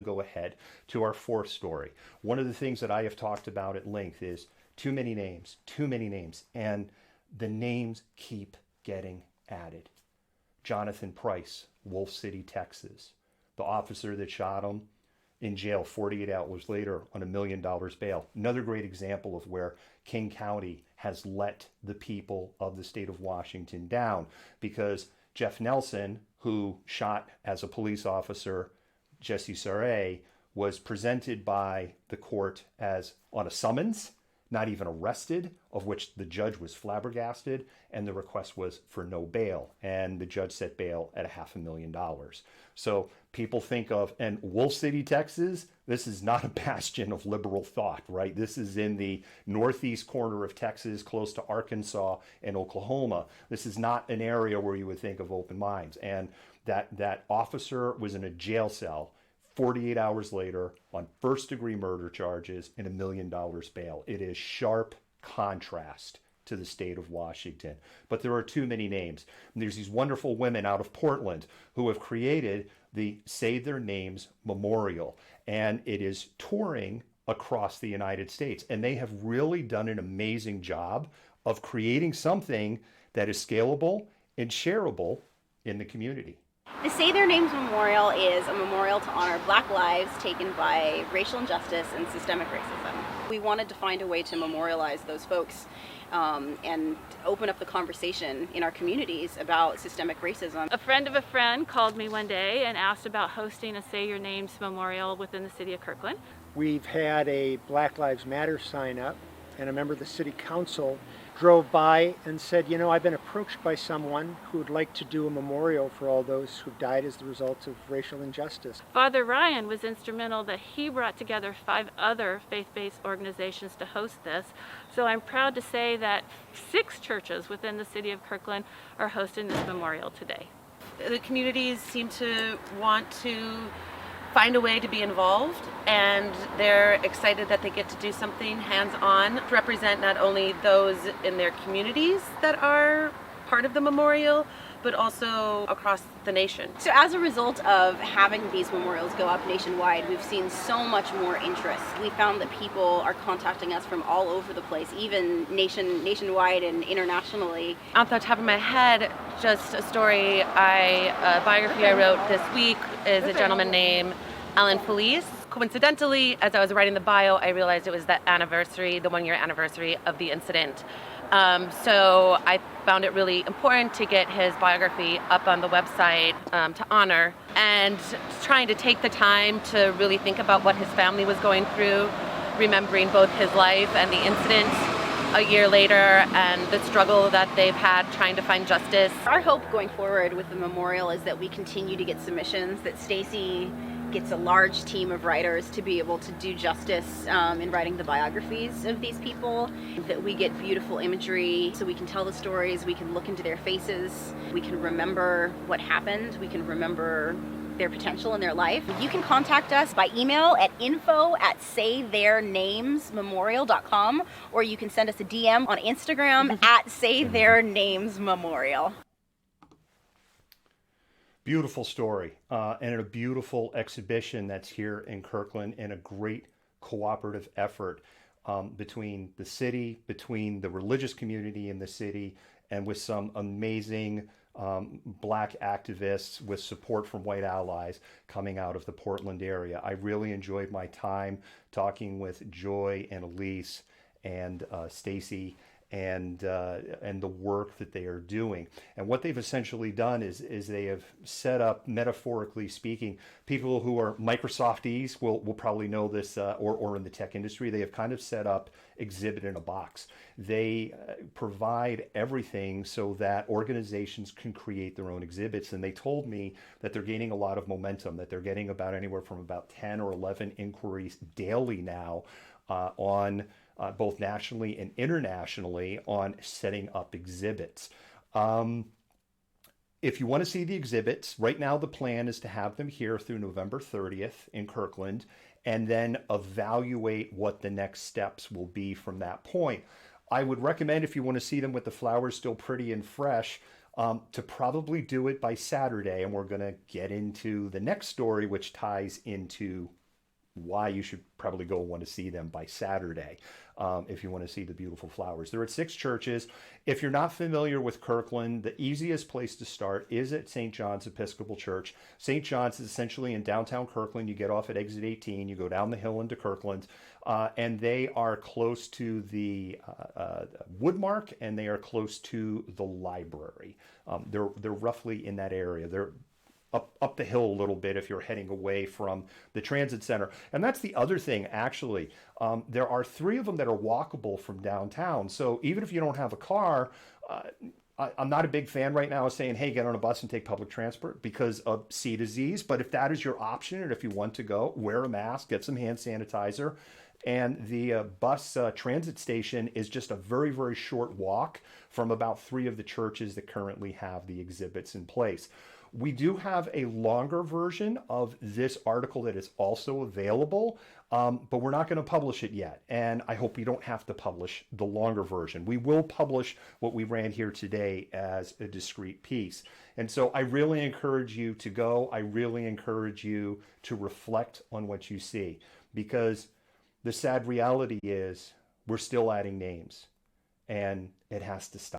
go ahead to our fourth story. One of the things that I have talked about at length is too many names, and the names keep getting added. Jonathan Price, Wolf City, Texas. The officer that shot him in jail 48 hours later on $1 million bail. Another great example of where King County has let the people of the state of Washington down, because Jeff Nelson, who shot as a police officer Jesse Sarre, was presented by the court as on a summons, not even arrested, of which the judge was flabbergasted, and the request was for no bail. And the judge set bail at $500,000. So people think of, and Wolf City, Texas, this is not a bastion of liberal thought, right? This is in the northeast corner of Texas, close to Arkansas and Oklahoma. This is not an area where you would think of open minds. And that officer was in a jail cell 48 hours later on first-degree murder charges and $1 million bail. It is sharp contrast to the state of Washington. But there are too many names. And there's these wonderful women out of Portland who have created the Say Their Names Memorial. And it is touring across the United States. And they have really done an amazing job of creating something that is scalable and shareable in the community. The Say Their Names Memorial is a memorial to honor Black lives taken by racial injustice and systemic racism. We wanted to find a way to memorialize those folks and open up the conversation in our communities about systemic racism. A friend of a friend called me one day and asked about hosting a Say Your Names Memorial within the city of Kirkland. We've had a Black Lives Matter sign up, and a member of the city council drove by and said, you know, I've been approached by someone who would like to do a memorial for all those who died as the result of racial injustice. Father Ryan was instrumental that he brought together 5 other faith-based organizations to host this. So I'm proud to say that 6 churches within the city of Kirkland are hosting this memorial today. The communities seem to want to find a way to be involved, and they're excited that they get to do something hands-on to represent not only those in their communities that are part of the memorial, but also across the nation. So as a result of having these memorials go up nationwide, we've seen so much more interest. We found that people are contacting us from all over the place, even nationwide and internationally. Off the top of my head, just a story, a biography I wrote this week is a gentleman named Alan Felice. Coincidentally, as I was writing the bio, I realized it was the 1-year anniversary of the incident. So I found it really important to get his biography up on the website to honor, and trying to take the time to really think about what his family was going through, remembering both his life and the incident a year later and the struggle that they've had trying to find justice. Our hope going forward with the memorial is that we continue to get submissions, that Stacy gets a large team of writers to be able to do justice in writing the biographies of these people, that we get beautiful imagery so we can tell the stories, we can look into their faces, we can remember what happened, we can remember their potential in their life. You can contact us by email at info@saytheirnamesmemorial.com, or you can send us a DM on Instagram at saytheirnamesmemorial. Beautiful story, and a beautiful exhibition that's here in Kirkland, and a great cooperative effort between the city, between the religious community in the city, and with some amazing Black activists with support from white allies coming out of the Portland area. I really enjoyed my time talking with Joy and Elise and Stacy and the work that they are doing. And what they've essentially done is they have set up, metaphorically speaking, people who are Microsofties will probably know this, or in the tech industry, they have kind of set up exhibit in a box. They provide everything so that organizations can create their own exhibits. And they told me that they're gaining a lot of momentum, that they're getting about anywhere from about 10 or 11 inquiries daily now on both nationally and internationally on setting up exhibits. If you want to see the exhibits, right now the plan is to have them here through November 30th in Kirkland, and then evaluate what the next steps will be from that point. I would recommend, if you want to see them with the flowers still pretty and fresh, to probably do it by Saturday. And we're going to get into the next story, which ties into why you should probably go want to see them by Saturday if you want to see the beautiful flowers. They're at 6 churches. If you're not familiar with Kirkland, the easiest place to start is at St. John's Episcopal Church. St. John's is essentially in downtown Kirkland. You get off at exit 18, you go down the hill into Kirkland, and they are close to the Woodmark, and they are close to the library. They're roughly in that area. They're up the hill a little bit if you're heading away from the transit center. And that's the other thing, actually. There are 3 of them that are walkable from downtown. So even if you don't have a car, I'm not a big fan right now of saying, hey, get on a bus and take public transport because of C disease. But if that is your option, and if you want to go, wear a mask, get some hand sanitizer. And the bus transit station is just a very, very short walk from about 3 of the churches that currently have the exhibits in place. We do have a longer version of this article that is also available, but we're not going to publish it yet. And I hope we don't have to publish the longer version. We will publish what we ran here today as a discrete piece. And so I really encourage you to go. I really encourage you to reflect on what you see, because the sad reality is we're still adding names, and it has to stop.